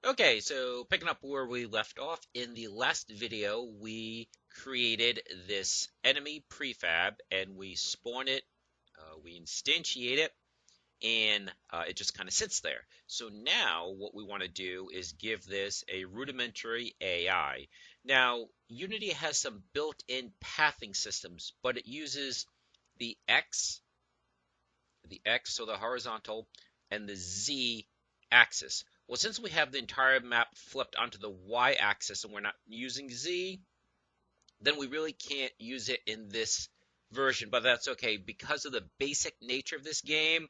Okay, so picking up where we left off, in the last video, we created this enemy prefab and we spawn it, we instantiate it, and it just kind of sits there. So now what we want to do is give this a rudimentary AI. Now, Unity has some built-in pathing systems, but it uses the X, so the horizontal, and the Z axis. Well, since we have the entire map flipped onto the y-axis and we're not using Z, then we really can't use it in this version, but that's okay. Because of the basic nature of this game,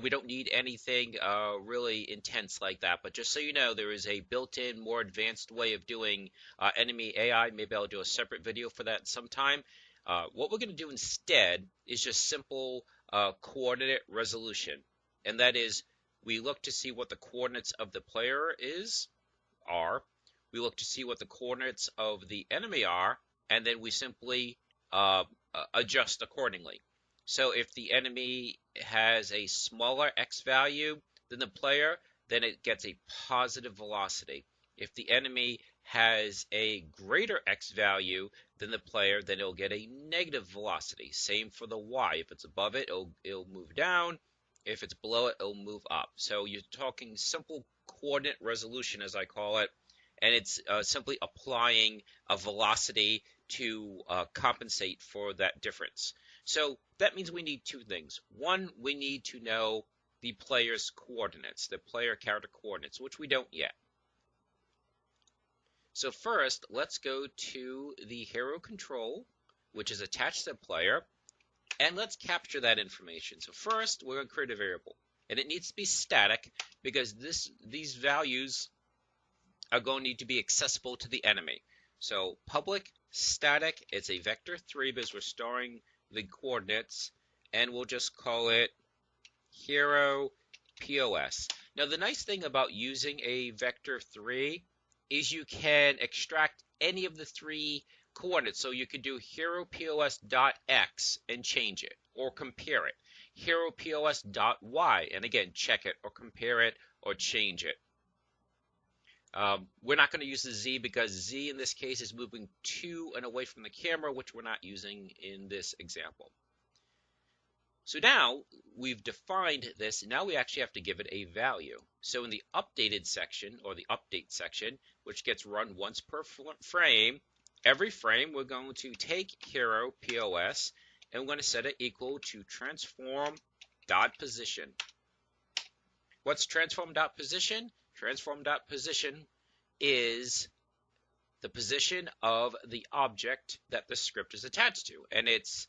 we don't need anything really intense like that. But just so you know, there is a built-in, more advanced way of doing enemy AI. Maybe I'll do a separate video for that sometime. What we're going to do instead is just simple coordinate resolution. And that is, we look to see what the coordinates of the player are. We look to see what the coordinates of the enemy are, and then we simply adjust accordingly. So if the enemy has a smaller x value than the player, then it gets a positive velocity. If the enemy has a greater x value than the player, then it'll get a negative velocity. Same for the y. If it's above it, it'll move down. If it's below it, it'll move up. So you're talking simple coordinate resolution, as I call it, and it's simply applying a velocity to compensate for that difference. So that means we need two things. One, we need to know the player's coordinates, the player character coordinates, which we don't yet. So first, let's go to the hero control, which is attached to the player, and let's capture that information. So first, we're going to create a variable, and it needs to be static because these values are going to need to be accessible to the enemy. So public static, it's a vector 3 because we're storing the coordinates, and we'll just call it hero POS. Now the nice thing about using a vector 3 is you can extract any of the three coordinates. So you could do hero POS dot X and change it or compare it. Hero POS dot Y, and again, check it or compare it or change it. We're not going to use the Z because Z in this case is moving to and away from the camera, which we're not using in this example. So now we've defined this, and now we actually have to give it a value. So in the updated section, or the update section, which gets run once per frame, every frame we're going to take hero POS, and we're going to set it equal to transform.position. What's transform.position? Transform.position is the position of the object that the script is attached to, and it's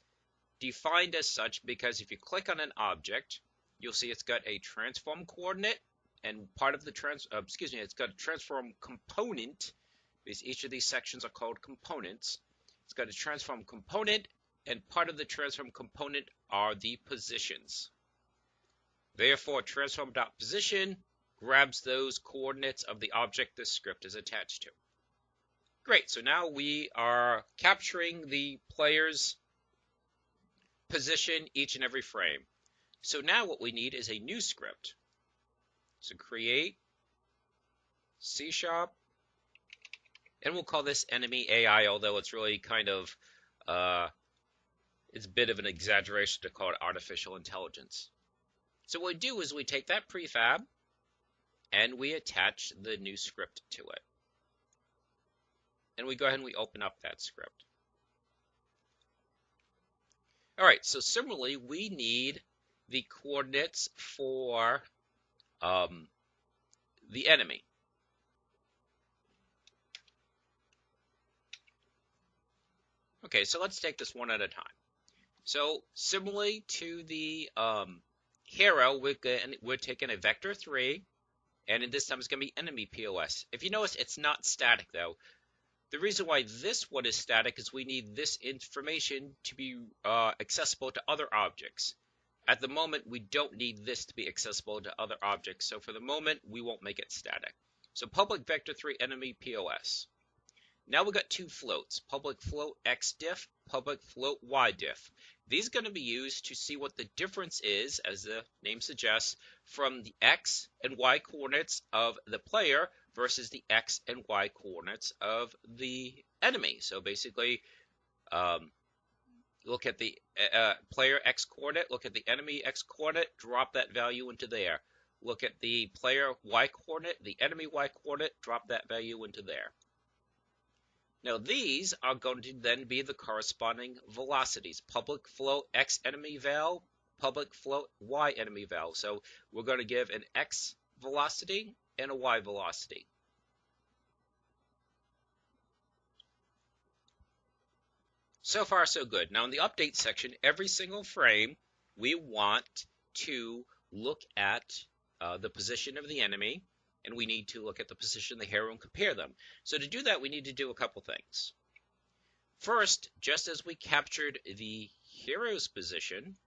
defined as such because if you click on an object, you'll see it's got a transform coordinate, and part of the it's got a transform component, because each of these sections are called components. It's got a transform component, and part of the transform component are the positions. Therefore, transform.position grabs those coordinates of the object this script is attached to. Great, so now we are capturing the player's position each and every frame. So now what we need is a new script. So create C#, and we'll call this enemy AI, although it's really kind of, it's a bit of an exaggeration to call it artificial intelligence. So what we do is we take that prefab and we attach the new script to it. And we go ahead and we open up that script. All right, so similarly, we need the coordinates for the enemy. Okay, so let's take this one at a time. So similarly to the hero, we're taking a vector 3, and in this time it's going to be enemy POS. If you notice, it's not static though. The reason why this one is static is we need this information to be accessible to other objects. At the moment, we don't need this to be accessible to other objects, so for the moment, we won't make it static. So public vector 3 enemy POS. Now we've got two floats, public float xdiff, public float ydiff. These are going to be used to see what the difference is, as the name suggests, from the x and y coordinates of the player versus the X and Y coordinates of the enemy. So basically, look at the player X coordinate, look at the enemy X coordinate, drop that value into there. Look at the player Y coordinate, the enemy Y coordinate, drop that value into there. Now these are going to then be the corresponding velocities. Public float X enemy val, public float Y enemy val. So we're going to give an X velocity and a Y velocity. So far, so good. Now in the update section, every single frame, we want to look at the position of the enemy, and we need to look at the position of the hero and compare them. So to do that, we need to do a couple things. First, just as we captured the hero's position,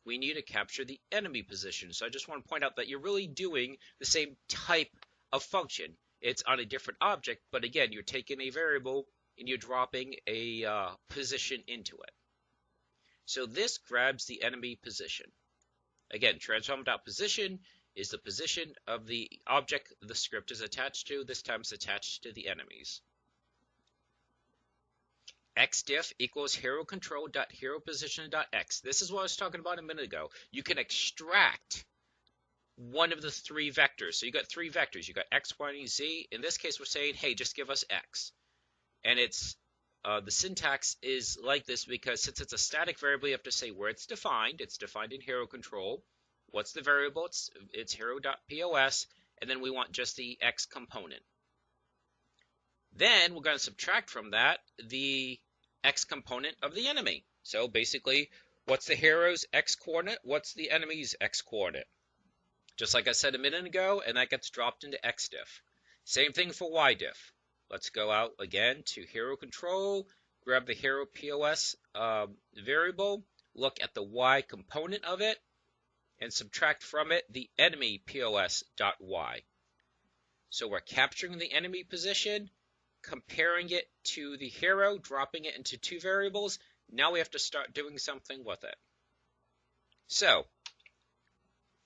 we need to capture the enemy position. So I just want to point out that you're really doing the same type of function. It's on a different object, but again, you're taking a variable and you're dropping a position into it. So this grabs the enemy position. Again, transform.position is the position of the object the script is attached to. This time it's attached to the enemies. xdiff equals hero control.heroposition.x. This is what I was talking about a minute ago. You can extract one of the three vectors. So you got three vectors. You got x, y, and z. In this case, we're saying, hey, just give us x. And it's the syntax is like this because since it's a static variable, you have to say where it's defined. It's defined in hero control. What's the variable? It's hero.pos, and then we want just the x component. Then we're going to subtract from that the x component of the enemy. So basically, what's the hero's x coordinate? What's the enemy's x coordinate? Just like I said a minute ago, and that gets dropped into xdiff. Same thing for ydiff. Let's go out again to hero control, grab the hero POS variable, look at the y component of it, and subtract from it the enemy POS.y. So we're capturing the enemy position, comparing it to the hero, dropping it into two variables. Now we have to start doing something with it. So,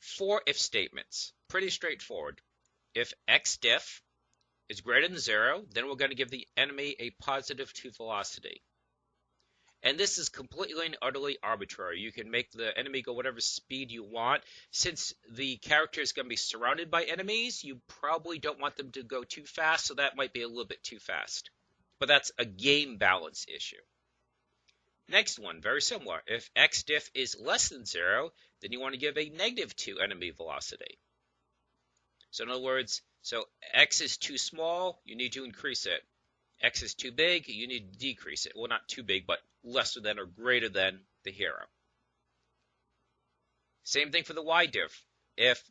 4 if statements. Pretty straightforward. If xdiff is greater than 0, then we're going to give the enemy a positive 2 velocity. And this is completely and utterly arbitrary. You can make the enemy go whatever speed you want. Since the character is going to be surrounded by enemies, you probably don't want them to go too fast, so that might be a little bit too fast. But that's a game balance issue. Next one, very similar. If xdiff is less than 0, then you want to give a negative 2 enemy velocity. So in other words, so x is too small, you need to increase it. X is too big, you need to decrease it. Well, not too big, but lesser than or greater than the hero. Same thing for the ydiff. If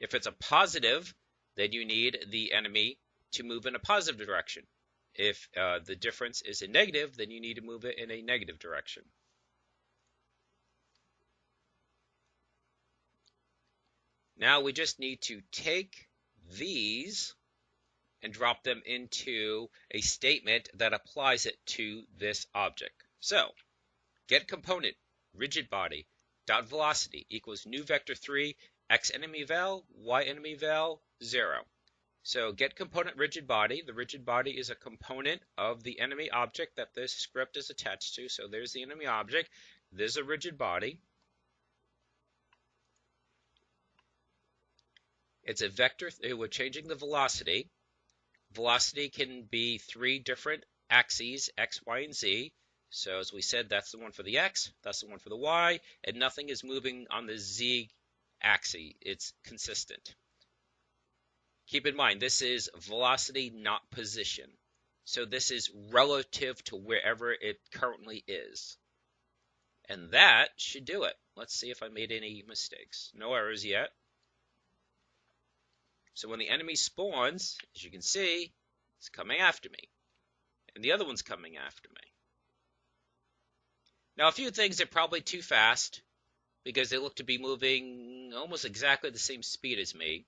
it's a positive, then you need the enemy to move in a positive direction. If the difference is a negative, then you need to move it in a negative direction. Now we just need to take these and drop them into a statement that applies it to this object. So, get component, rigid body, dot velocity equals new vector 3, x enemy val, y enemy val, 0. So, get component rigid body. The rigid body is a component of the enemy object that this script is attached to. So, there's the enemy object. There's a rigid body. It's a vector. We're changing the velocity. Velocity can be 3 different axes, x, y, and z. So as we said, that's the one for the x, that's the one for the y, and nothing is moving on the z axis. It's consistent. Keep in mind, this is velocity, not position. So this is relative to wherever it currently is. And that should do it. Let's see if I made any mistakes. No errors yet. So when the enemy spawns, as you can see, it's coming after me. And the other one's coming after me. Now a few things are probably too fast because they look to be moving almost exactly the same speed as me.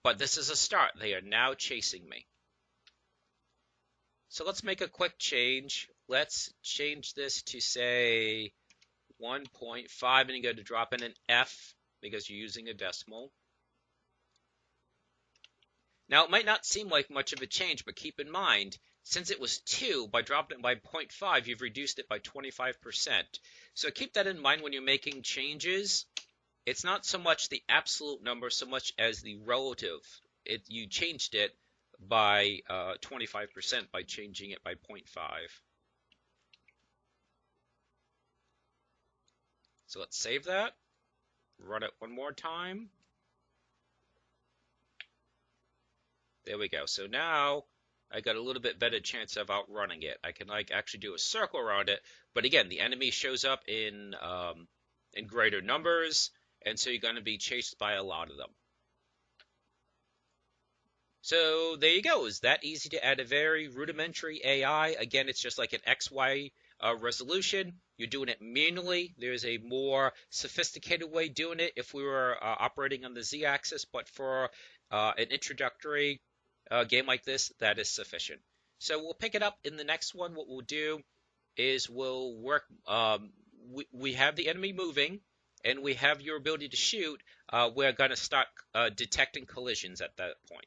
But this is a start. They are now chasing me. So let's make a quick change. Let's change this to say 1.5 and you go to drop in an F because you're using a decimal. Now, it might not seem like much of a change, but keep in mind, since it was 2, by dropping it by 0.5, you've reduced it by 25%. So keep that in mind when you're making changes. It's not so much the absolute number so much as the relative. You changed it by 25% by changing it by 0.5. So let's save that, run it one more time. There we go. So now I got a little bit better chance of outrunning it. I can actually do a circle around it, but again, the enemy shows up in greater numbers, and so you're going to be chased by a lot of them. So there you go. It's that easy to add a very rudimentary AI. Again, it's just like an XY resolution. You're doing it manually. There's a more sophisticated way doing it if we were operating on the Z-axis, but for an introductory game like this, that is sufficient. So we'll pick it up in the next one. What we'll do is we'll work, we have the enemy moving, and we have your ability to shoot. We're going to start detecting collisions at that point.